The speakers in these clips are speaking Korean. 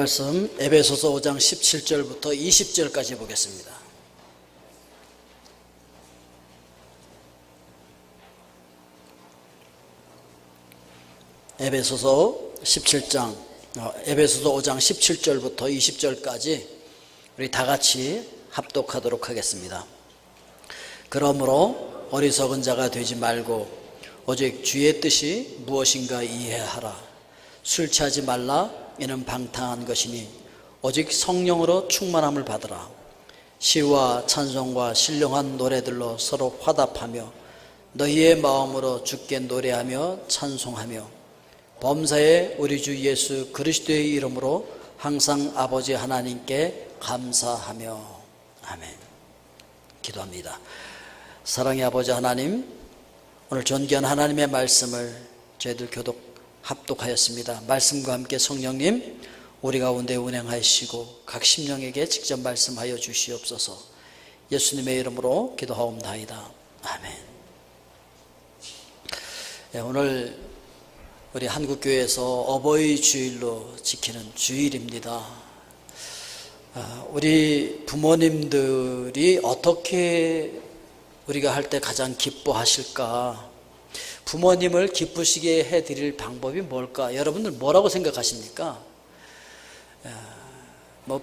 말씀 에베소서 5장 17절부터 20절까지 보겠습니다. 에베소서 5장 17절부터 20절까지 우리 다 같이 합독하도록 하겠습니다. 그러므로 어리석은 자가 되지 말고 오직 주의 뜻이 무엇인가 이해하라. 술 취하지 말라. 이는 방탕한 것이니 오직 성령으로 충만함을 받으라. 시와 찬송과 신령한 노래들로 서로 화답하며 너희의 마음으로 주께 노래하며 찬송하며 범사에 우리 주 예수 그리스도의 이름으로 항상 아버지 하나님께 감사하며. 아멘. 기도합니다. 사랑의 아버지 하나님, 오늘 존귀한 하나님의 말씀을 저희들 교독 합독하였습니다. 말씀과 함께 성령님 우리 가운데 운행하시고 각 심령에게 직접 말씀하여 주시옵소서. 예수님의 이름으로 기도하옵나이다. 아멘. 오늘 우리 한국교회에서 어버이 주일로 지키는 주일입니다. 우리 부모님들이 어떻게 우리가 할 때 가장 기뻐하실까? 부모님을 기쁘시게 해드릴 방법이 뭘까? 여러분들 뭐라고 생각하십니까?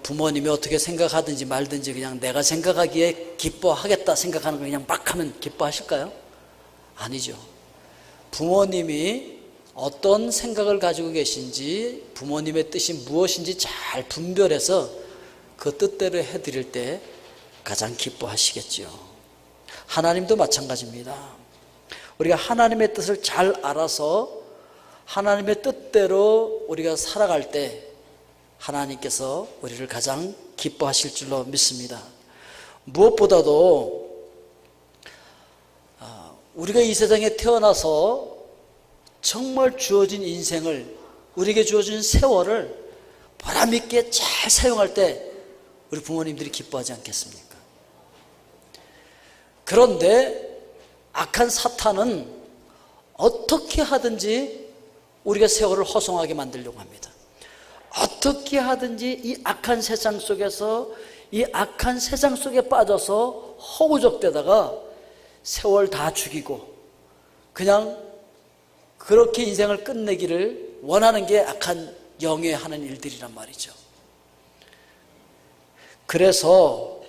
부모님이 어떻게 생각하든지 말든지 그냥 내가 생각하기에 기뻐하겠다 생각하는 거 그냥 막 하면 기뻐하실까요? 아니죠. 부모님이 어떤 생각을 가지고 계신지, 부모님의 뜻이 무엇인지 잘 분별해서 그 뜻대로 해드릴 때 가장 기뻐하시겠죠. 하나님도 마찬가지입니다. 우리가 하나님의 뜻을 잘 알아서 하나님의 뜻대로 우리가 살아갈 때 하나님께서 우리를 가장 기뻐하실 줄로 믿습니다. 무엇보다도 우리가 이 세상에 태어나서 정말 주어진 인생을, 우리에게 주어진 세월을 보람있게 잘 사용할 때 우리 부모님들이 기뻐하지 않겠습니까? 그런데 악한 사탄은 어떻게 하든지 우리가 세월을 허송하게 만들려고 합니다. 어떻게 하든지 이 악한 세상 속에서, 이 악한 세상 속에 빠져서 허우적대다가 세월 다 죽이고 그냥 그렇게 인생을 끝내기를 원하는 게 악한 영에 하는 일들이란 말이죠. 그래서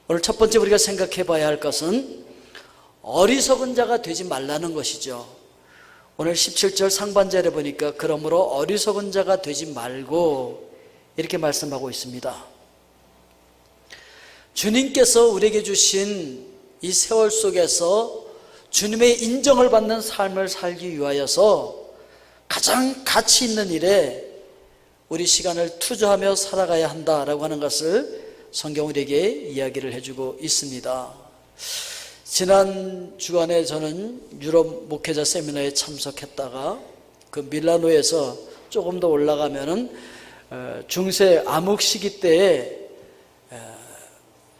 오늘 첫 번째 우리가 생각해 봐야 할 것은 어리석은 자가 되지 말라는 것이죠. 오늘 17절 상반절에 보니까 그러므로 어리석은 자가 되지 말고 이렇게 말씀하고 있습니다. 주님께서 우리에게 주신 이 세월 속에서 주님의 인정을 받는 삶을 살기 위하여서 가장 가치 있는 일에 우리 시간을 투자하며 살아가야 한다라고 하는 것을 성경 우리에게 이야기를 해주고 있습니다. 지난 주간에 저는 유럽 목회자 세미나에 참석했다가 그 밀라노에서 조금 더 올라가면은 중세 암흑 시기 때에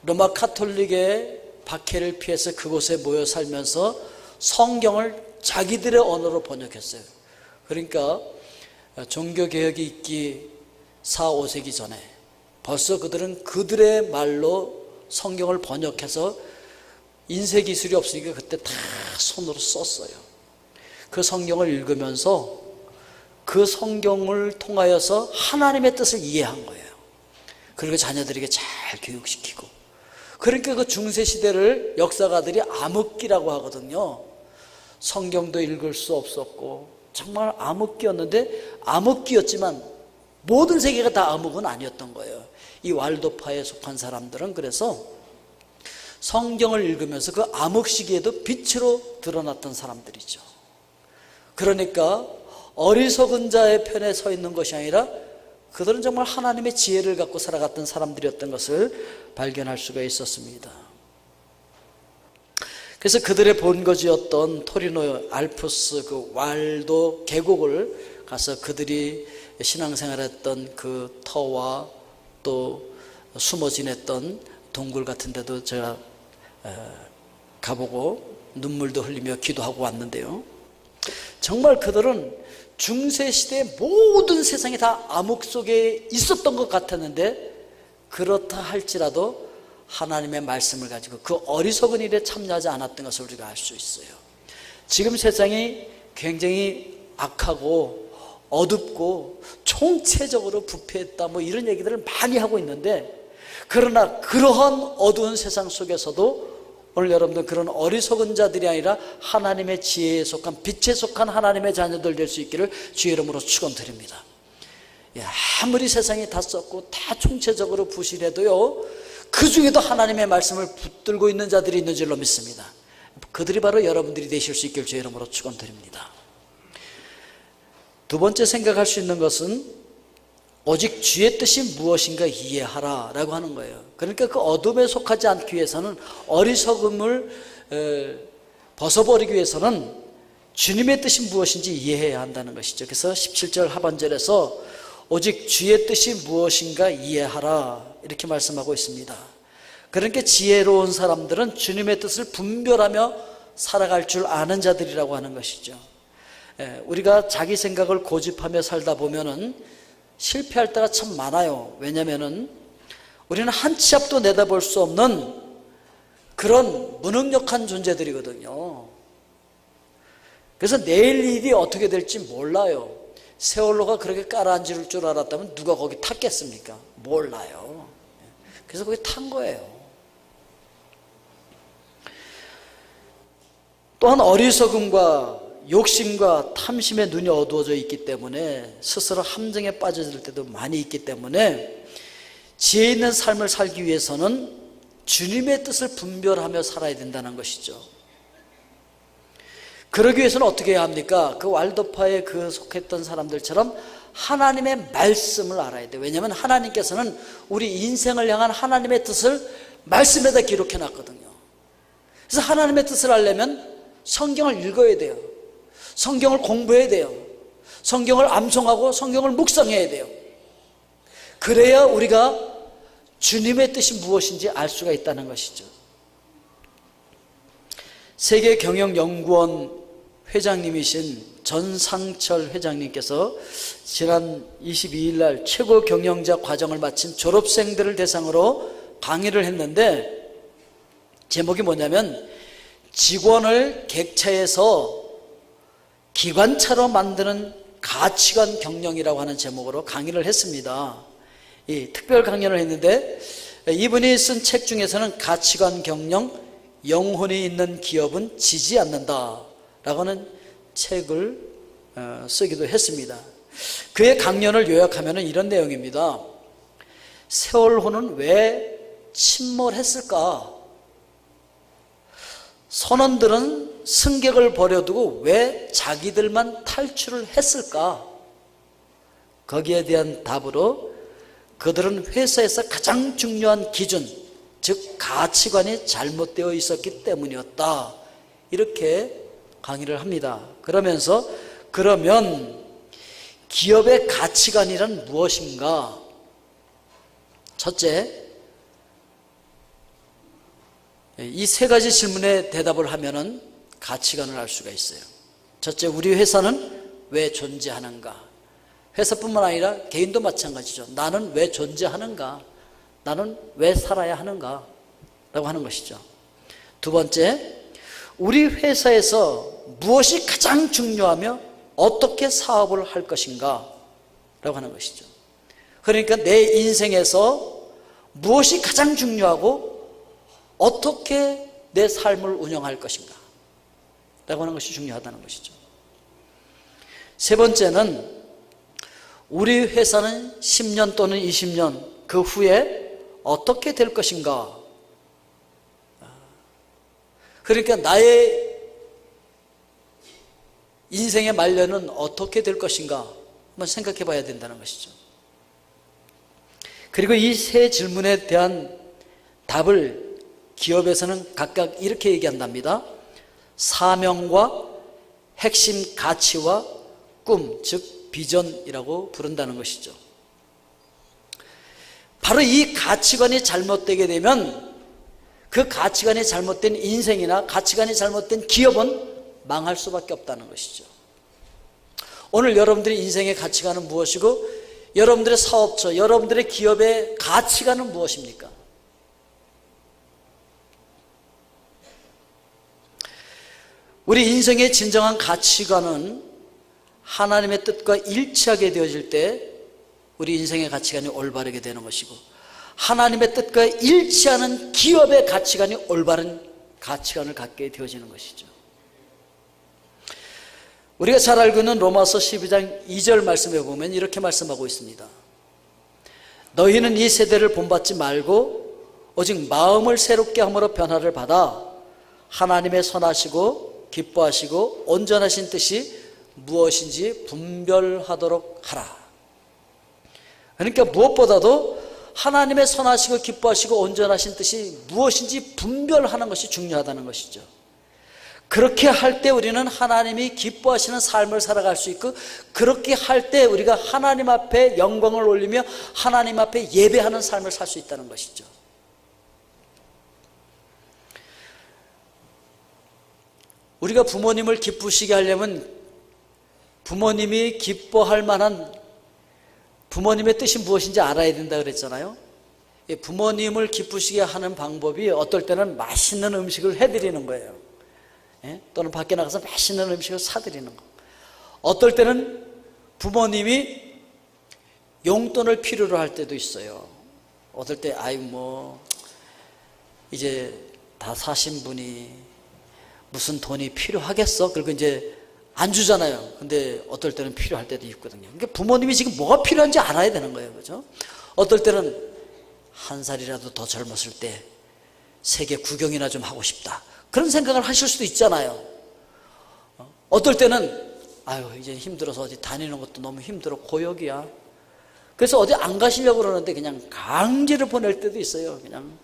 로마 카톨릭의 박해를 피해서 그곳에 모여 살면서 성경을 자기들의 언어로 번역했어요. 그러니까 종교개혁이 있기 4, 5세기 전에 벌써 그들은 그들의 말로 성경을 번역해서 인쇄기술이 없으니까 그때 다 손으로 썼어요. 그 성경을 읽으면서 그 성경을 통하여서 하나님의 뜻을 이해한 거예요. 그리고 자녀들에게 잘 교육시키고. 그러니까 그 중세시대를 역사가들이 암흑기라고 하거든요. 성경도 읽을 수 없었고 정말 암흑기였는데, 암흑기였지만 모든 세계가 다 암흑은 아니었던 거예요. 이 왈도파에 속한 사람들은 그래서 성경을 읽으면서 그 암흑 시기에도 빛으로 드러났던 사람들이죠. 그러니까 어리석은 자의 편에 서 있는 것이 아니라 그들은 정말 하나님의 지혜를 갖고 살아갔던 사람들이었던 것을 발견할 수가 있었습니다. 그래서 그들의 본거지였던 토리노 알프스 그 왈도 계곡을 가서 그들이 신앙생활했던 그 터와 또 숨어 지냈던 동굴 같은 데도 제가 가보고 눈물도 흘리며 기도하고 왔는데요. 정말 그들은 중세시대의 모든 세상이 다 암흑 속에 있었던 것 같았는데, 그렇다 할지라도 하나님의 말씀을 가지고 그 어리석은 일에 참여하지 않았던 것을 우리가 알 수 있어요. 지금 세상이 굉장히 악하고 어둡고 총체적으로 부패했다, 뭐 이런 얘기들을 많이 하고 있는데, 그러나 그러한 어두운 세상 속에서도 오늘 여러분들 그런 어리석은 자들이 아니라 하나님의 지혜에 속한, 빛에 속한 하나님의 자녀들 될 수 있기를 주의 이름으로 축원드립니다. 아무리 세상이 다 썩고 다 총체적으로 부실해도요, 그 중에도 하나님의 말씀을 붙들고 있는 자들이 있는 줄로 믿습니다. 그들이 바로 여러분들이 되실 수 있기를 주의 이름으로 축원드립니다. 두 번째 생각할 수 있는 것은 오직 주의 뜻이 무엇인가 이해하라 라고 하는 거예요. 그러니까 그 어둠에 속하지 않기 위해서는, 어리석음을 벗어버리기 위해서는 주님의 뜻이 무엇인지 이해해야 한다는 것이죠. 그래서 17절 하반절에서 오직 주의 뜻이 무엇인가 이해하라 이렇게 말씀하고 있습니다. 그러니까 지혜로운 사람들은 주님의 뜻을 분별하며 살아갈 줄 아는 자들이라고 하는 것이죠. 우리가 자기 생각을 고집하며 살다 보면은 실패할 때가 참 많아요. 왜냐면은 우리는 한 치 앞도 내다볼 수 없는 그런 무능력한 존재들이거든요. 그래서 내일 일이 어떻게 될지 몰라요. 세월호가 그렇게 깔아앉을 줄 알았다면 누가 거기 탔겠습니까? 몰라요. 그래서 거기 탄 거예요. 또한 어리석음과 욕심과 탐심의 눈이 어두워져 있기 때문에 스스로 함정에 빠져들 때도 많이 있기 때문에 지혜 있는 삶을 살기 위해서는 주님의 뜻을 분별하며 살아야 된다는 것이죠. 그러기 위해서는 어떻게 해야 합니까? 그 왈도파에 그 속했던 사람들처럼 하나님의 말씀을 알아야 돼요. 왜냐하면 하나님께서는 우리 인생을 향한 하나님의 뜻을 말씀에다 기록해 놨거든요. 그래서 하나님의 뜻을 알려면 성경을 읽어야 돼요. 성경을 공부해야 돼요. 성경을 암송하고 성경을 묵상해야 돼요. 그래야 우리가 주님의 뜻이 무엇인지 알 수가 있다는 것이죠. 세계경영연구원 회장님이신 전상철 회장님께서 지난 22일 날 최고 경영자 과정을 마친 졸업생들을 대상으로 강의를 했는데, 제목이 뭐냐면 직원을 객차에서 기관차로 만드는 가치관 경영이라고 하는 제목으로 강의를 했습니다. 이 특별 강연을 했는데, 이분이 쓴 책 중에서는 가치관 경영, 영혼이 있는 기업은 지지 않는다 라고 하는 책을 쓰기도 했습니다. 그의 강연을 요약하면 이런 내용입니다. 세월호는 왜 침몰했을까? 선원들은 승객을 버려두고 왜 자기들만 탈출을 했을까? 거기에 대한 답으로 그들은 회사에서 가장 중요한 기준, 즉 가치관이 잘못되어 있었기 때문이었다. 이렇게 강의를 합니다. 그러면서 그러면 기업의 가치관이란 무엇인가? 첫째, 이 세 가지 질문에 대답을 하면은 가치관을 알 수가 있어요. 첫째, 우리 회사는 왜 존재하는가? 회사뿐만 아니라 개인도 마찬가지죠. 나는 왜 존재하는가? 나는 왜 살아야 하는가? 라고 하는 것이죠. 두 번째, 우리 회사에서 무엇이 가장 중요하며 어떻게 사업을 할 것인가? 라고 하는 것이죠. 그러니까 내 인생에서 무엇이 가장 중요하고 어떻게 내 삶을 운영할 것인가? 라고 하는 것이 중요하다는 것이죠. 세 번째는 우리 회사는 10년 또는 20년 그 후에 어떻게 될 것인가? 그러니까 나의 인생의 말년은 어떻게 될 것인가? 한번 생각해 봐야 된다는 것이죠. 그리고 이 세 질문에 대한 답을 기업에서는 각각 이렇게 얘기한답니다. 사명과 핵심 가치와 꿈, 즉 비전이라고 부른다는 것이죠. 바로 이 가치관이 잘못되게 되면 그 가치관이 잘못된 인생이나 가치관이 잘못된 기업은 망할 수밖에 없다는 것이죠. 오늘 여러분들의 인생의 가치관은 무엇이고 여러분들의 사업처, 여러분들의 기업의 가치관은 무엇입니까? 우리 인생의 진정한 가치관은 하나님의 뜻과 일치하게 되어질 때 우리 인생의 가치관이 올바르게 되는 것이고, 하나님의 뜻과 일치하는 기업의 가치관이 올바른 가치관을 갖게 되어지는 것이죠. 우리가 잘 알고 있는 로마서 12장 2절 말씀에 보면 이렇게 말씀하고 있습니다. 너희는 이 세대를 본받지 말고 오직 마음을 새롭게 함으로 변화를 받아 하나님의 선하시고 기뻐하시고 온전하신 뜻이 무엇인지 분별하도록 하라. 그러니까 무엇보다도 하나님의 선하시고 기뻐하시고 온전하신 뜻이 무엇인지 분별하는 것이 중요하다는 것이죠. 그렇게 할 때 우리는 하나님이 기뻐하시는 삶을 살아갈 수 있고, 그렇게 할 때 우리가 하나님 앞에 영광을 올리며 하나님 앞에 예배하는 삶을 살 수 있다는 것이죠. 우리가 부모님을 기쁘시게 하려면 부모님이 기뻐할 만한 부모님의 뜻이 무엇인지 알아야 된다 그랬잖아요. 부모님을 기쁘시게 하는 방법이 어떨 때는 맛있는 음식을 해드리는 거예요. 또는 밖에 나가서 맛있는 음식을 사드리는 거. 어떨 때는 부모님이 용돈을 필요로 할 때도 있어요. 어떨 때 이제 다 사신 분이 무슨 돈이 필요하겠어? 그리고 이제 안 주잖아요. 근데 어떨 때는 필요할 때도 있거든요. 그러니까 부모님이 지금 뭐가 필요한지 알아야 되는 거예요. 그죠? 어떨 때는 한 살이라도 더 젊었을 때 세계 구경이나 좀 하고 싶다. 그런 생각을 하실 수도 있잖아요. 어떨 때는 이제 힘들어서 어디 다니는 것도 너무 힘들어, 고역이야. 그래서 어디 안 가시려고 그러는데 그냥 강제로 보낼 때도 있어요. 그냥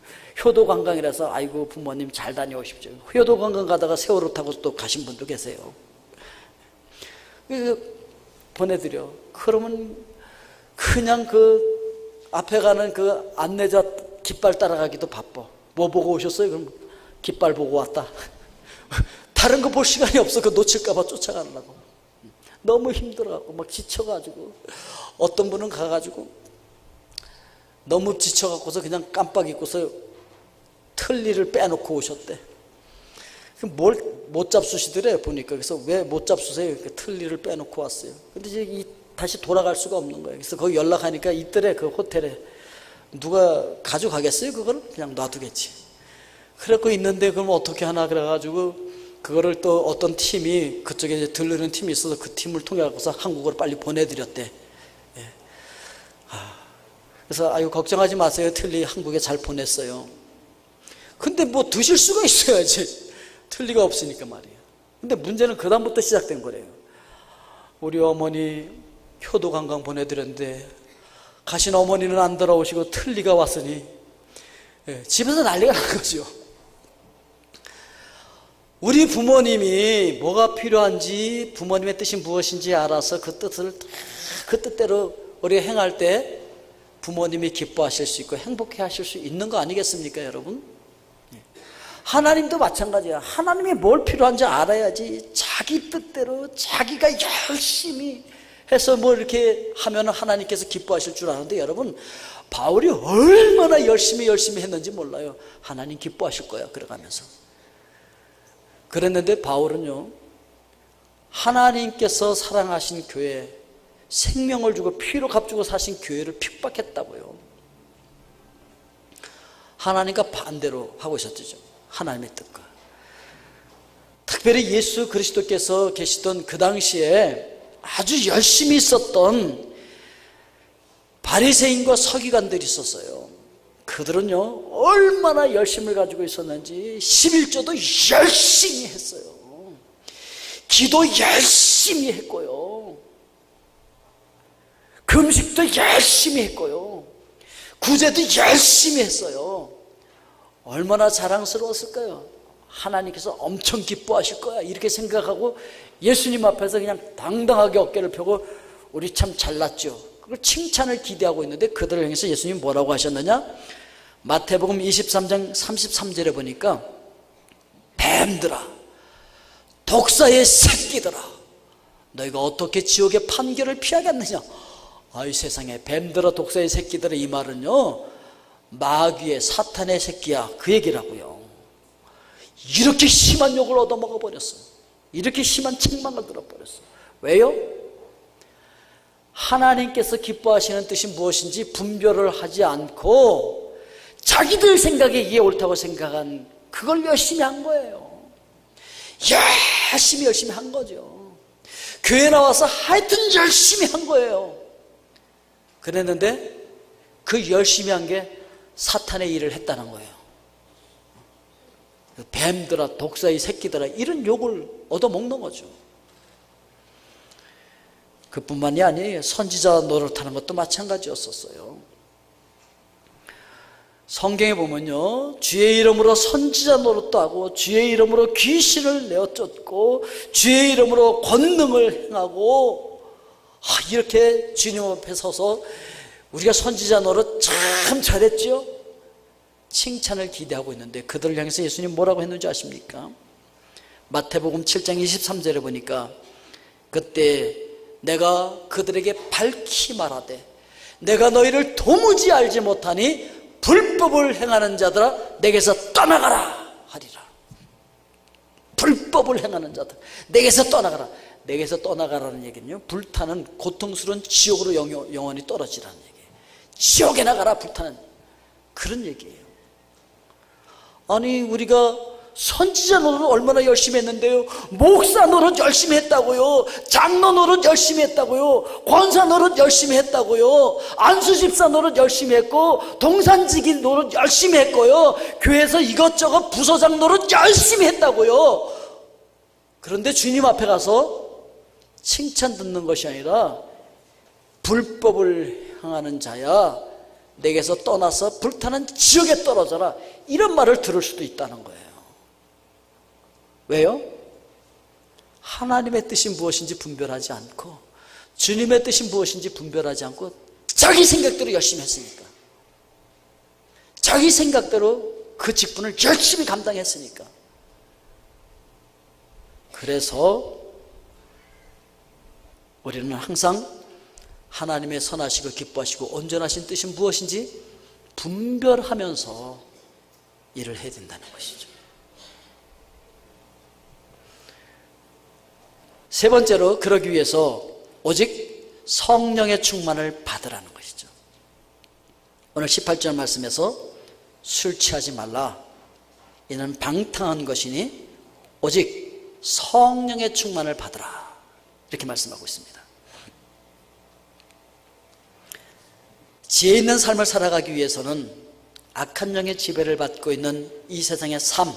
효도관광이라서 아이고 부모님 잘 다녀오십시오. 효도관광 가다가 세월호 타고 또 가신 분도 계세요. 보내드려. 그러면 그냥 그 앞에 가는 그 안내자 깃발 따라가기도 바빠. 뭐 보고 오셨어요? 그럼 깃발 보고 왔다. 다른 거 볼 시간이 없어. 그거 놓칠까봐 쫓아가려고. 너무 힘들어가고 막 지쳐가지고, 어떤 분은 가가지고 너무 지쳐갖고서 그냥 깜빡 잊고서 틀니를 빼놓고 오셨대. 뭘 못 잡수시더래 보니까. 그래서 왜 못 잡수세요? 틀니를 빼놓고 왔어요. 근데 이제 다시 돌아갈 수가 없는 거예요. 그래서 거기 연락하니까 있더래, 그 호텔에. 누가 가져가겠어요? 그거를 그냥 놔두겠지. 그래갖고 있는데 그럼 어떻게 하나 그래가지고 그거를 또 어떤 팀이, 그쪽에 이제 들르는 팀이 있어서 그 팀을 통해 갖고서 한국으로 빨리 보내드렸대. 그래서 걱정하지 마세요. 틀리 한국에 잘 보냈어요. 근데 뭐 드실 수가 있어야지. 틀리가 없으니까 말이에요. 근데 문제는 그 다음부터 시작된 거래요. 우리 어머니 효도관광 보내드렸는데 가신 어머니는 안 돌아오시고 틀리가 왔으니 집에서 난리가 난 거죠. 우리 부모님이 뭐가 필요한지, 부모님의 뜻이 무엇인지 알아서 그 뜻대로 우리가 행할 때 부모님이 기뻐하실 수 있고 행복해 하실 수 있는 거 아니겠습니까, 여러분? 하나님도 마찬가지야. 하나님이 뭘 필요한지 알아야지 자기 뜻대로 자기가 열심히 해서 뭐 이렇게 하면 하나님께서 기뻐하실 줄 아는데, 여러분, 바울이 얼마나 열심히 했는지 몰라요. 하나님 기뻐하실 거야, 그래가면서. 그랬는데 바울은요, 하나님께서 사랑하신 교회, 생명을 주고 피로 값주고 사신 교회를 핍박했다고요. 하나님과 반대로 하고 있었죠. 하나님의 뜻과. 특별히 예수 그리스도께서 계시던 그 당시에 아주 열심히 있었던 바리새인과 서기관들이 있었어요. 그들은요, 얼마나 열심을 가지고 있었는지 11조도 열심히 했어요. 기도 열심히 했고요. 금식도 열심히 했고요. 구제도 열심히 했어요. 얼마나 자랑스러웠을까요? 하나님께서 엄청 기뻐하실 거야, 이렇게 생각하고 예수님 앞에서 그냥 당당하게 어깨를 펴고 우리 참 잘났죠, 그걸 칭찬을 기대하고 있는데, 그들을 향해서 예수님이 뭐라고 하셨느냐? 마태복음 23장 33절에 보니까 뱀들아, 독사의 새끼들아, 너희가 어떻게 지옥의 판결을 피하겠느냐. 아이 세상에, 뱀들아 독사의 새끼들아, 이 말은요 마귀의 사탄의 새끼야, 그 얘기라고요. 이렇게 심한 욕을 얻어먹어 버렸어요. 이렇게 심한 책망을 들어버렸어요. 왜요? 하나님께서 기뻐하시는 뜻이 무엇인지 분별을 하지 않고 자기들 생각에 이게 옳다고 생각한 그걸 열심히 한 거예요. 열심히 한 거죠. 교회 나와서 하여튼 열심히 한 거예요. 그랬는데 그 열심히 한 게 사탄의 일을 했다는 거예요. 뱀들아 독사의 새끼들아, 이런 욕을 얻어먹는 거죠. 그뿐만이 아니에요. 선지자 노릇하는 것도 마찬가지였었어요. 성경에 보면요, 주의 이름으로 선지자 노릇도 하고, 주의 이름으로 귀신을 내어 쫓고, 주의 이름으로 권능을 행하고, 이렇게 주님 앞에 서서 우리가 선지자 노릇 참 잘했죠? 칭찬을 기대하고 있는데 그들을 향해서 예수님 뭐라고 했는지 아십니까? 마태복음 7장 23절에 보니까 그때 내가 그들에게 밝히 말하되 내가 너희를 도무지 알지 못하니 불법을 행하는 자들아 내게서 떠나가라 하리라. 불법을 행하는 자들 내게서 떠나가라. 내게서 떠나가라는 얘기는요, 불타는 고통스러운 지옥으로 영원히 떨어지라는 얘기예요. 지옥에 나가라, 불타는, 그런 얘기예요. 아니 우리가 선지자 노릇 얼마나 열심히 했는데요, 목사 노릇 열심히 했다고요, 장로 노릇 열심히 했다고요, 권사 노릇 열심히 했다고요, 안수집사 노릇 열심히 했고, 동산지기 노릇 열심히 했고요, 교회에서 이것저것 부서장 노릇 열심히 했다고요. 그런데 주님 앞에 가서 칭찬 듣는 것이 아니라 불법을 행하는 자야 내게서 떠나서 불타는 지옥에 떨어져라, 이런 말을 들을 수도 있다는 거예요. 왜요? 하나님의 뜻이 무엇인지 분별하지 않고 주님의 뜻이 무엇인지 분별하지 않고 자기 생각대로 열심히 했으니까, 자기 생각대로 그 직분을 열심히 감당했으니까. 그래서 우리는 항상 하나님의 선하시고 기뻐하시고 온전하신 뜻이 무엇인지 분별하면서 일을 해야 된다는 것이죠. 세 번째로, 그러기 위해서 오직 성령의 충만을 받으라는 것이죠. 오늘 18절 말씀에서 술 취하지 말라, 이는 방탕한 것이니 오직 성령의 충만을 받으라, 이렇게 말씀하고 있습니다. 지혜 있는 삶을 살아가기 위해서는 악한 영의 지배를 받고 있는 이 세상의 삶,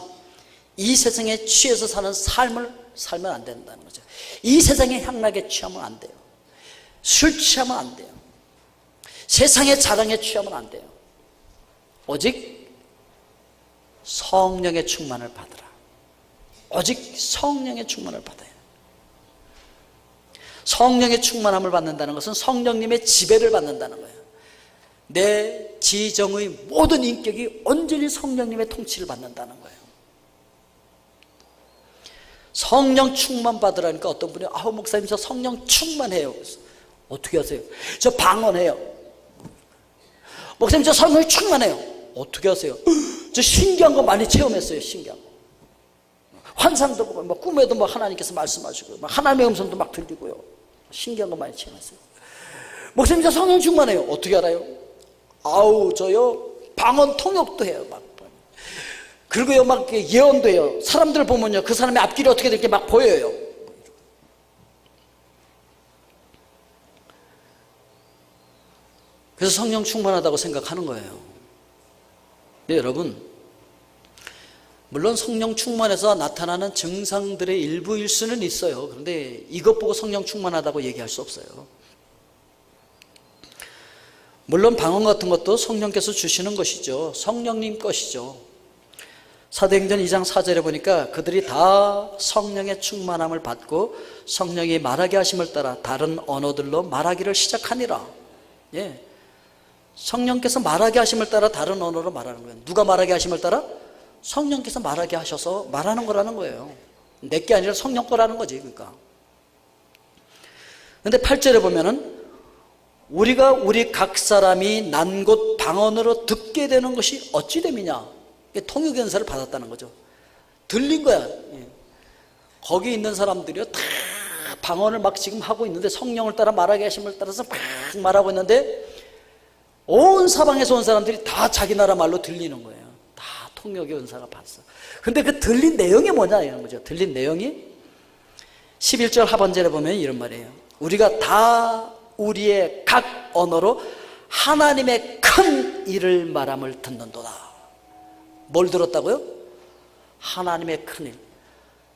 이 세상에 취해서 사는 삶을 살면 안 된다는 거죠. 이 세상의 향락에 취하면 안 돼요. 술 취하면 안 돼요. 세상의 자랑에 취하면 안 돼요. 오직 성령의 충만을 받으라. 오직 성령의 충만을 받아야 돼요. 성령의 충만함을 받는다는 것은 성령님의 지배를 받는다는 거예요. 내 지정의 모든 인격이 온전히 성령님의 통치를 받는다는 거예요. 성령 충만 받으라니까 어떤 분이 목사님 저 성령 충만해요. 어떻게 하세요? 저 방언해요. 목사님 저 성령 충만해요. 어떻게 하세요? 저 신기한 거 많이 체험했어요. 신기한 거. 환상도 보고 뭐 꿈에도 뭐 하나님께서 말씀하시고 막 하나님의 음성도 막 들리고요. 신기한 거 많이 체험했어요. 목사님 저 성령 충만해요. 어떻게 알아요? 저요 방언 통역도 해요. 막. 그리고요 막 예언도 해요. 사람들 보면요 그 사람의 앞길이 어떻게 될지 막 보여요. 그래서 성령 충만하다고 생각하는 거예요. 네, 여러분, 물론 성령 충만해서 나타나는 증상들의 일부일 수는 있어요. 그런데 이것 보고 성령 충만하다고 얘기할 수 없어요. 물론 방언 같은 것도 성령께서 주시는 것이죠. 성령님 것이죠. 사도행전 2장 4절에 보니까 그들이 다 성령의 충만함을 받고 성령이 말하게 하심을 따라 다른 언어들로 말하기를 시작하니라. 예, 성령께서 말하게 하심을 따라 다른 언어로 말하는 거예요. 누가 말하게 하심을 따라? 성령께서 말하게 하셔서 말하는 거라는 거예요. 내게 아니라 성령 거라는 거지. 그러니까 근데 8절에 보면은 우리가 우리 각 사람이 난 곳 방언으로 듣게 되는 것이 어찌 됨이냐. 통역 연사를 받았다는 거죠. 들린 거야. 거기 있는 사람들이요 다 방언을 막 지금 하고 있는데, 성령을 따라 말하게 하심을 따라서 막 말하고 있는데 온 사방에서 온 사람들이 다 자기 나라 말로 들리는 거예요. 다 통역의 은사가 받았어. 근데 그 들린 내용이 뭐냐 이런 거죠. 들린 내용이 11절 하반절에 보면 이런 말이에요. 우리가 다 우리의 각 언어로 하나님의 큰 일을 말함을 듣는도다. 뭘 들었다고요? 하나님의 큰 일.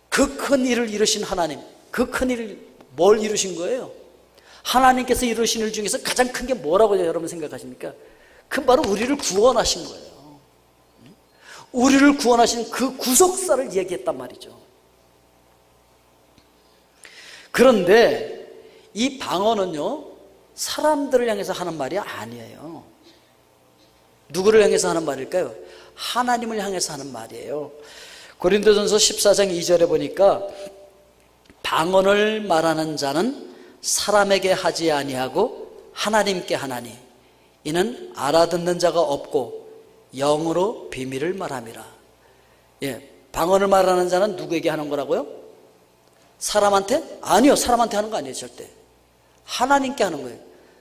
그 큰 일을 이루신 하나님, 그 큰 일을 뭘 이루신 거예요? 하나님께서 이루신 일 중에서 가장 큰 게 뭐라고 여러분 생각하십니까? 그 바로 우리를 구원하신 거예요. 우리를 구원하신 그 구속사를 얘기했단 말이죠. 그런데 이 방언은요, 사람들을 향해서 하는 말이 아니에요. 누구를 향해서 하는 말일까요? 하나님을 향해서 하는 말이에요. 고린도전서 14장 2절에 보니까 방언을 말하는 자는 사람에게 하지 아니하고 하나님께 하나니 이는 알아듣는 자가 없고 영으로 비밀을 말함이라. 방언을 말하는 자는 누구에게 하는 거라고요? 사람한테? 아니요, 사람한테 하는 거 아니에요. 절대 하나님께 하는 거예요.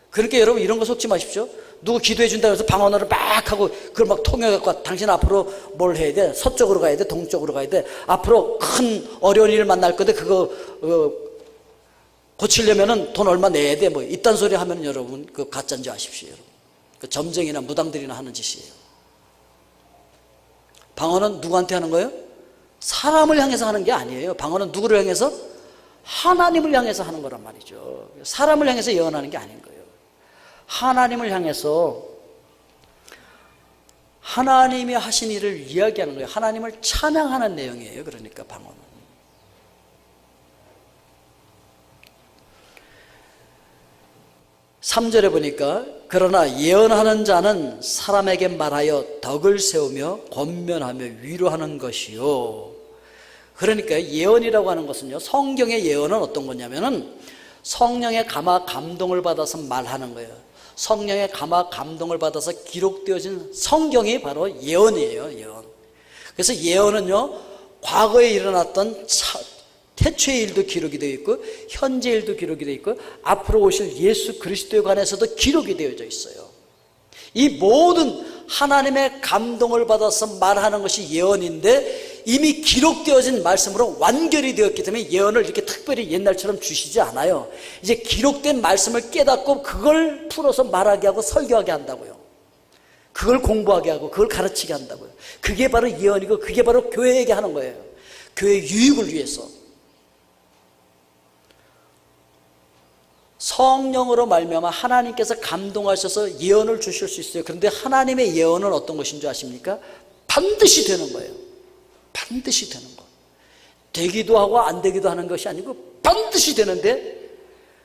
그러니까 여러분 이런 거 속지 마십시오. 누구 기도해 준다고 해서 방언으로 막 하고 그걸 막 통역해갖고 당신 앞으로 뭘 해야 돼? 서쪽으로 가야 돼? 동쪽으로 가야 돼? 앞으로 큰 어려운 일을 만날 건데 그거 고치려면은 돈 얼마 내야 돼? 뭐 이딴 소리 하면 여러분 그 가짜인 줄 아십시오. 여러분. 그 점쟁이나 무당들이나 하는 짓이에요. 방언은 누구한테 하는 거예요? 사람을 향해서 하는 게 아니에요. 방언은 누구를 향해서? 하나님을 향해서 하는 거란 말이죠. 사람을 향해서 예언하는 게 아닌 거예요. 하나님을 향해서 하나님이 하신 일을 이야기하는 거예요. 하나님을 찬양하는 내용이에요. 그러니까 방언은. (3절에) 보니까 그러나 예언하는 자는 사람에게 말하여 덕을 세우며 권면하며 위로하는 것이요. 그러니까 예언이라고 하는 것은요, 성경의 예언은 어떤 거냐면은 성령의 감화 감동을 받아서 말하는 거예요. 성령의 감화 감동을 받아서 기록되어진 성경이 바로 예언이에요. 예언. 그래서 예언은요, 과거에 일어났던 태초의 일도 기록이 되어 있고 현재 일도 기록이 되어 있고 앞으로 오실 예수 그리스도에 관해서도 기록이 되어져 있어요. 이 모든 하나님의 감동을 받아서 말하는 것이 예언인데 이미 기록되어진 말씀으로 완결이 되었기 때문에 예언을 이렇게 특별히 옛날처럼 주시지 않아요. 이제 기록된 말씀을 깨닫고 그걸 풀어서 말하게 하고 설교하게 한다고요. 그걸 공부하게 하고 그걸 가르치게 한다고요. 그게 바로 예언이고 그게 바로 교회에게 하는 거예요. 교회의 유익을 위해서. 성령으로 말미암아 하나님께서 감동하셔서 예언을 주실 수 있어요. 그런데 하나님의 예언은 어떤 것인 줄 아십니까? 반드시 되는 거예요. 반드시 되는 거. 되기도 하고 안 되기도 하는 것이 아니고 반드시 되는데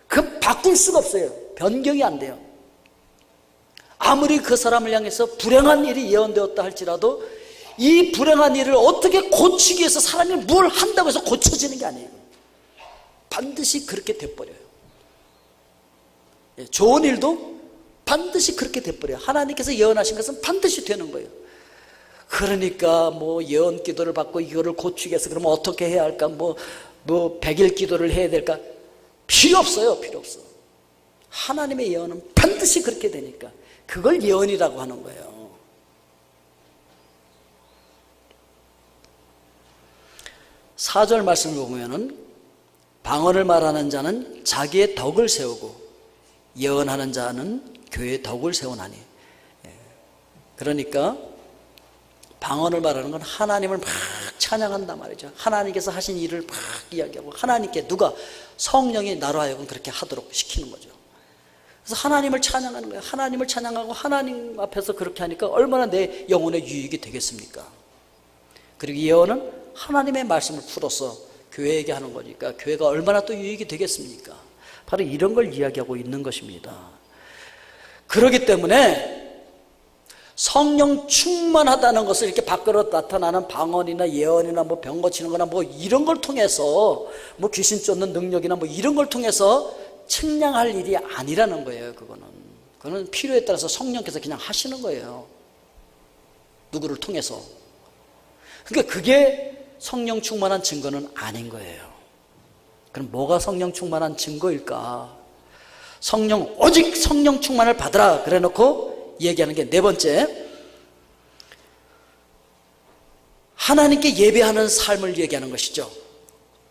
그 바꿀 수가 없어요. 변경이 안 돼요. 아무리 그 사람을 향해서 불행한 일이 예언되었다 할지라도 이 불행한 일을 어떻게 고치기 위해서 사람이 뭘 한다고 해서 고쳐지는 게 아니에요. 반드시 그렇게 돼버려요. 좋은 일도 반드시 그렇게 돼버려요. 하나님께서 예언하신 것은 반드시 되는 거예요. 그러니까 뭐 예언 기도를 받고 이거를 고치기 위해서 그러면 어떻게 해야 할까? 뭐 100일 기도를 해야 될까? 필요 없어요. 필요 없어. 하나님의 예언은 반드시 그렇게 되니까 그걸 예언이라고 하는 거예요. (4절) 말씀을 보면은 방언을 말하는 자는 자기의 덕을 세우고 예언하는 자는 교회의 덕을 세우나니. 그러니까 방언을 말하는 건 하나님을 막 찬양한단 말이죠. 하나님께서 하신 일을 막 이야기하고 하나님께 누가? 성령이 나로 하여금 그렇게 하도록 시키는 거죠. 그래서 하나님을 찬양하는 거예요. 하나님을 찬양하고 하나님 앞에서 그렇게 하니까 얼마나 내 영혼의 유익이 되겠습니까? 그리고 예언은 하나님의 말씀을 풀어서 교회에게 하는 거니까 교회가 얼마나 또 유익이 되겠습니까? 바로 이런 걸 이야기하고 있는 것입니다. 그렇기 때문에 성령 충만하다는 것을 이렇게 밖으로 나타나는 방언이나 예언이나 뭐 병 고치는 거나 뭐 이런 걸 통해서 뭐 귀신 쫓는 능력이나 뭐 이런 걸 통해서 측량할 일이 아니라는 거예요. 그거는 필요에 따라서 성령께서 그냥 하시는 거예요. 누구를 통해서. 그러니까 그게 성령 충만한 증거는 아닌 거예요. 그럼 뭐가 성령 충만한 증거일까? 오직 성령 충만을 받으라 그래 놓고 얘기하는 게 네 번째, 하나님께 예배하는 삶을 얘기하는 것이죠.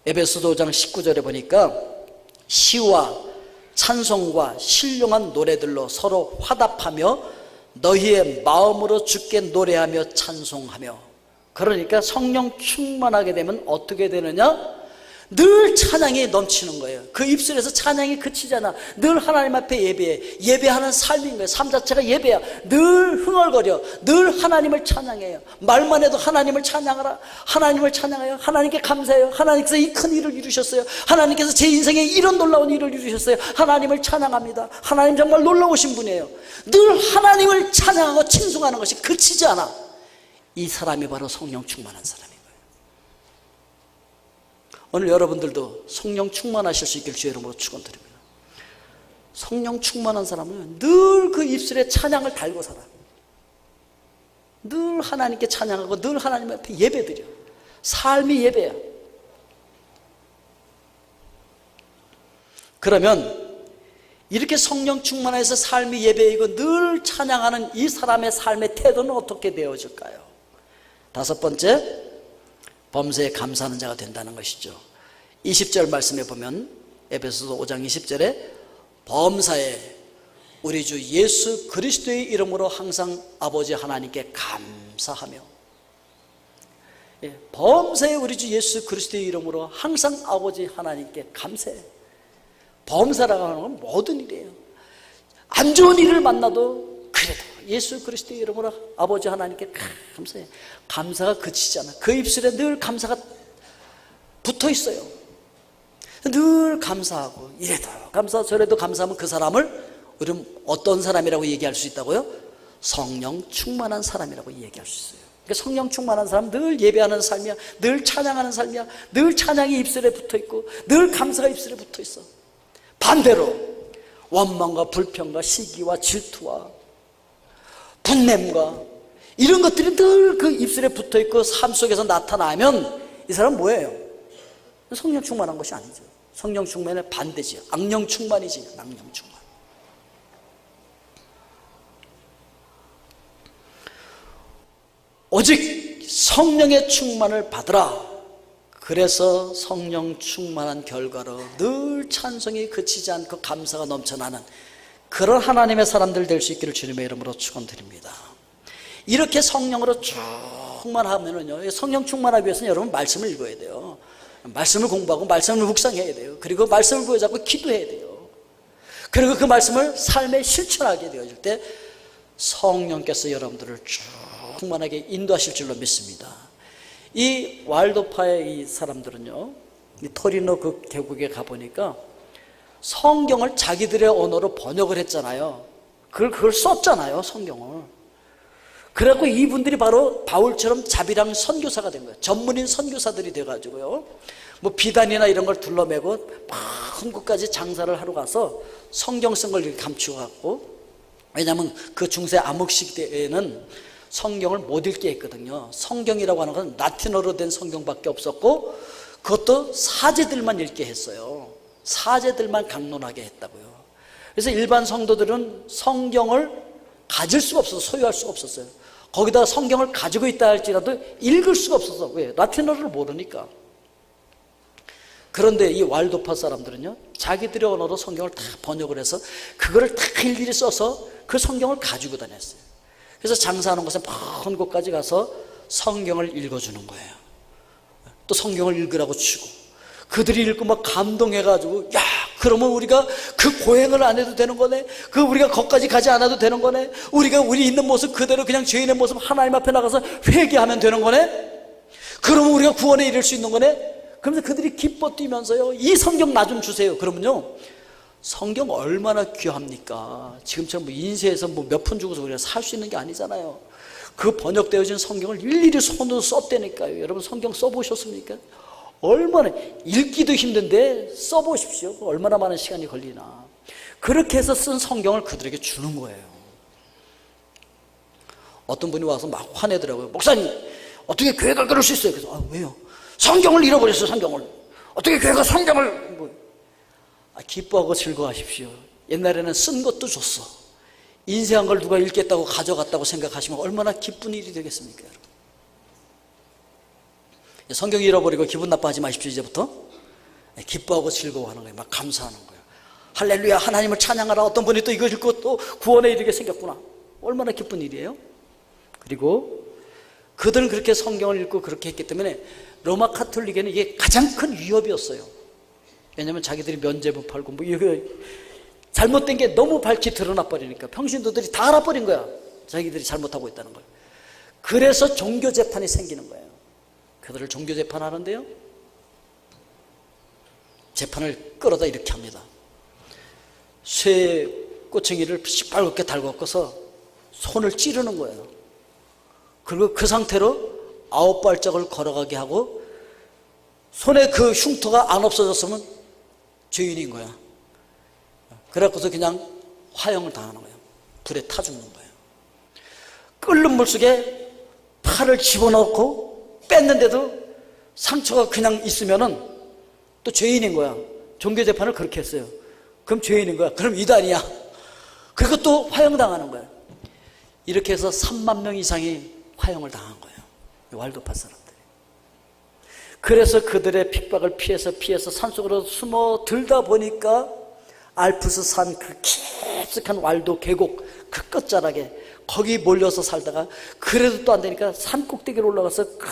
에베소서 5장 19절에 보니까 시와 찬송과 신령한 노래들로 서로 화답하며 너희의 마음으로 주께 노래하며 찬송하며. 그러니까 성령 충만하게 되면 어떻게 되느냐? 늘 찬양이 넘치는 거예요. 그 입술에서 찬양이 그치잖아. 늘 하나님 앞에 예배해. 예배하는 삶인 거예요. 삶 자체가 예배야. 늘 흥얼거려. 늘 하나님을 찬양해요. 말만 해도 하나님을 찬양하라. 하나님을 찬양해요. 하나님께 감사해요. 하나님께서 이 큰 일을 이루셨어요. 하나님께서 제 인생에 이런 놀라운 일을 이루셨어요. 하나님을 찬양합니다. 하나님 정말 놀라우신 분이에요. 늘 하나님을 찬양하고 칭송하는 것이 그치지 않아. 이 사람이 바로 성령 충만한 사람이에요. 오늘 여러분들도 성령 충만하실 수 있길 주의 이름으로 축원드립니다. 성령 충만한 사람은 늘 그 입술에 찬양을 달고 살아. 늘 하나님께 찬양하고 늘 하나님 앞에 예배드려. 삶이 예배야. 그러면 이렇게 성령 충만해서 삶이 예배이고 늘 찬양하는 이 사람의 삶의 태도는 어떻게 되어질까요? 다섯 번째, 범사에 감사하는 자가 된다는 것이죠. 20절 말씀에 보면 에베소서 5장 20절에 범사에 우리 주 예수 그리스도의 이름으로 항상 아버지 하나님께 감사하며. 범사에 우리 주 예수 그리스도의 이름으로 항상 아버지 하나님께 감사해. 범사라고 하는 건 모든 일이에요. 안 좋은 일을 만나도 그래도 예수 그리스도의 이름으로 아버지 하나님께 감사해. 감사가 그치지 않아. 그 입술에 늘 감사가 붙어 있어요. 늘 감사하고 이래도 감사 저래도 감사하면 그 사람을 우리는 어떤 사람이라고 얘기할 수 있다고요? 성령 충만한 사람이라고 얘기할 수 있어요. 그러니까 성령 충만한 사람 늘 예배하는 삶이야. 늘 찬양하는 삶이야. 늘 찬양이 입술에 붙어 있고 늘 감사가 입술에 붙어 있어. 반대로 원망과 불평과 시기와 질투와 분냄과 이런 것들이 늘 그 입술에 붙어 있고 삶 속에서 나타나면 이 사람은 뭐예요? 성령 충만한 것이 아니죠. 성령 충만의 반대지. 악령 충만이지. 악령 충만. 오직 성령의 충만을 받으라. 그래서 성령 충만한 결과로 늘 찬송이 그치지 않고 감사가 넘쳐나는 그런 하나님의 사람들 될 수 있기를 주님의 이름으로 축원드립니다. 이렇게 성령으로 충만하면은요, 성령 충만하기 위해서는 여러분 말씀을 읽어야 돼요. 말씀을 공부하고 말씀을 묵상해야 돼요. 그리고 말씀을 부여잡고 기도해야 돼요. 그리고 그 말씀을 삶에 실천하게 되어질 때 성령께서 여러분들을 충만하게 인도하실 줄로 믿습니다. 이 왈도파의 이 사람들은요, 이 토리노 그 계곡에 가보니까 성경을 자기들의 언어로 번역을 했잖아요. 그걸 썼잖아요, 성경을. 그래갖고 이분들이 바로 바울처럼 자비랑 선교사가 된 거예요. 전문인 선교사들이 돼가지고요, 뭐 비단이나 이런 걸 둘러매고 막 한국까지 장사를 하러 가서 성경 쓴 걸 이렇게 감추어갖고, 왜냐하면 그 중세 암흑시대에는 성경을 못 읽게 했거든요. 성경이라고 하는 건 라틴어로 된 성경밖에 없었고, 그것도 사제들만 읽게 했어요. 사제들만 강론하게 했다고요. 그래서 일반 성도들은 성경을 가질 수가 없어서 소유할 수가 없었어요. 거기다가 성경을 가지고 있다 할지라도 읽을 수가 없어서. 왜? 라틴어를 모르니까. 그런데 이 왈도파 사람들은요, 자기들의 언어로 성경을 다 번역을 해서 그거를 다 일일이 써서 그 성경을 가지고 다녔어요. 그래서 장사하는 곳에 먼 곳까지 가서 성경을 읽어주는 거예요. 또 성경을 읽으라고 치고, 그들이 읽고 막 감동해가지고, 야, 그러면 우리가 그 고행을 안 해도 되는 거네? 우리가 거기까지 가지 않아도 되는 거네? 우리가 우리 있는 모습 그대로 그냥 죄인의 모습 하나님 앞에 나가서 회개하면 되는 거네? 그러면 우리가 구원에 이를 수 있는 거네? 그러면서 그들이 기뻐 뛰면서요, 이 성경 나 좀 주세요. 그러면요, 성경 얼마나 귀합니까? 지금처럼 뭐 인쇄해서 뭐 몇 푼 주고서 우리가 살 수 있는 게 아니잖아요. 그 번역되어진 성경을 일일이 손으로 썼다니까요. 여러분 성경 써보셨습니까? 얼마나 읽기도 힘든데 써보십시오. 얼마나 많은 시간이 걸리나. 그렇게 해서 쓴 성경을 그들에게 주는 거예요. 어떤 분이 와서 막 화내더라고요. 목사님, 어떻게 교회가 그럴 수 있어요? 그래서 왜요? 성경을 잃어버렸어요. 성경을. 어떻게 교회가 성경을 기뻐하고 즐거워하십시오. 옛날에는 쓴 것도 줬어. 인쇄한 걸 누가 읽겠다고 가져갔다고 생각하시면 얼마나 기쁜 일이 되겠습니까? 여러분. 성경 잃어버리고 기분 나빠하지 마십시오. 이제부터 기뻐하고 즐거워하는 거예요. 막 감사하는 거예요. 할렐루야, 하나님을 찬양하라. 어떤 분이 또 이거 읽고 또 구원에 이르게 생겼구나. 얼마나 기쁜 일이에요. 그리고 그들은 그렇게 성경을 읽고 그렇게 했기 때문에 로마 카톨릭에는 이게 가장 큰 위협이었어요. 왜냐하면 자기들이 면죄부 팔고 뭐 이거 잘못된 게 너무 밝히 드러나 버리니까 평신도들이 다 알아버린 거야. 자기들이 잘못하고 있다는 걸. 그래서 종교재판이 생기는 거예요. 그들을 종교재판하는데요, 재판을 끌어다 이렇게 합니다. 쇠 꼬챙이를 시뻘겋게 달궈서 손을 찌르는 거예요. 그리고 그 상태로 9발짝을 걸어가게 하고 손에 그 흉터가 안 없어졌으면 죄인인 거야. 그래갖고서 그냥 화형을 당하는 거예요. 불에 타 죽는 거예요. 끓는 물 속에 팔을 집어넣고 뺐는데도 상처가 그냥 있으면은 또 죄인인 거야. 종교재판을 그렇게 했어요. 그럼 죄인인 거야. 그럼 이단이야. 그리고 또 화형당하는 거야. 이렇게 해서 3만 명 이상이 화형을 당한 거예요. 왈도파 사람들이. 그래서 그들의 핍박을 피해서 산속으로 숨어 들다 보니까 알프스 산 그 깊숙한 왈도 계곡 그 끝자락에 거기 몰려서 살다가 그래도 또 안 되니까 산 꼭대기로 올라가서 그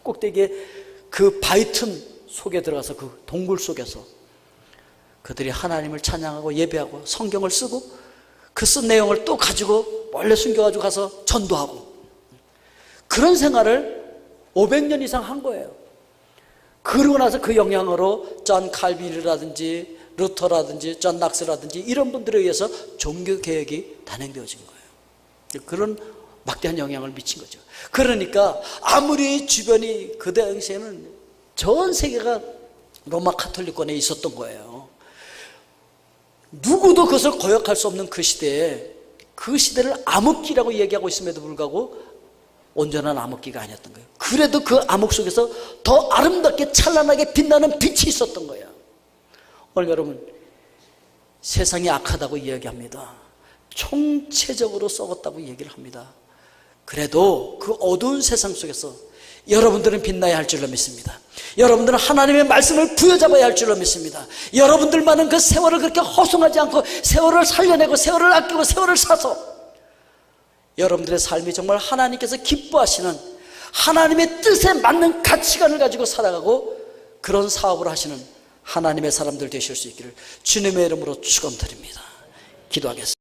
꼭대기에 그 바위 틈 속에 들어가서 그 동굴 속에서 그들이 하나님을 찬양하고 예배하고 성경을 쓰고 그 쓴 내용을 또 가지고 몰래 숨겨가지고 가서 전도하고 그런 생활을 500년 이상 한 거예요. 그러고 나서 그 영향으로 존 칼빈이라든지 루터라든지 존 낙스라든지 이런 분들에 의해서 종교개혁이 단행되어진 거예요. 그런 막대한 영향을 미친 거죠. 그러니까 아무리 주변이 그 당시에는 전 세계가 로마 카톨릭권에 있었던 거예요. 누구도 그것을 거역할 수 없는 그 시대에 그 시대를 암흑기라고 얘기하고 있음에도 불구하고 온전한 암흑기가 아니었던 거예요. 그래도 그 암흑 속에서 더 아름답게 찬란하게 빛나는 빛이 있었던 거예요. 오늘 여러분, 세상이 악하다고 이야기합니다. 총체적으로 썩었다고 얘기를 합니다. 그래도 그 어두운 세상 속에서 여러분들은 빛나야 할 줄로 믿습니다. 여러분들은 하나님의 말씀을 부여잡아야 할 줄로 믿습니다. 여러분들만은 그 세월을 그렇게 허송하지 않고 세월을 살려내고 세월을 아끼고 세월을 사서 여러분들의 삶이 정말 하나님께서 기뻐하시는 하나님의 뜻에 맞는 가치관을 가지고 살아가고 그런 사업을 하시는 하나님의 사람들 되실 수 있기를 주님의 이름으로 축원드립니다. 기도하겠습니다.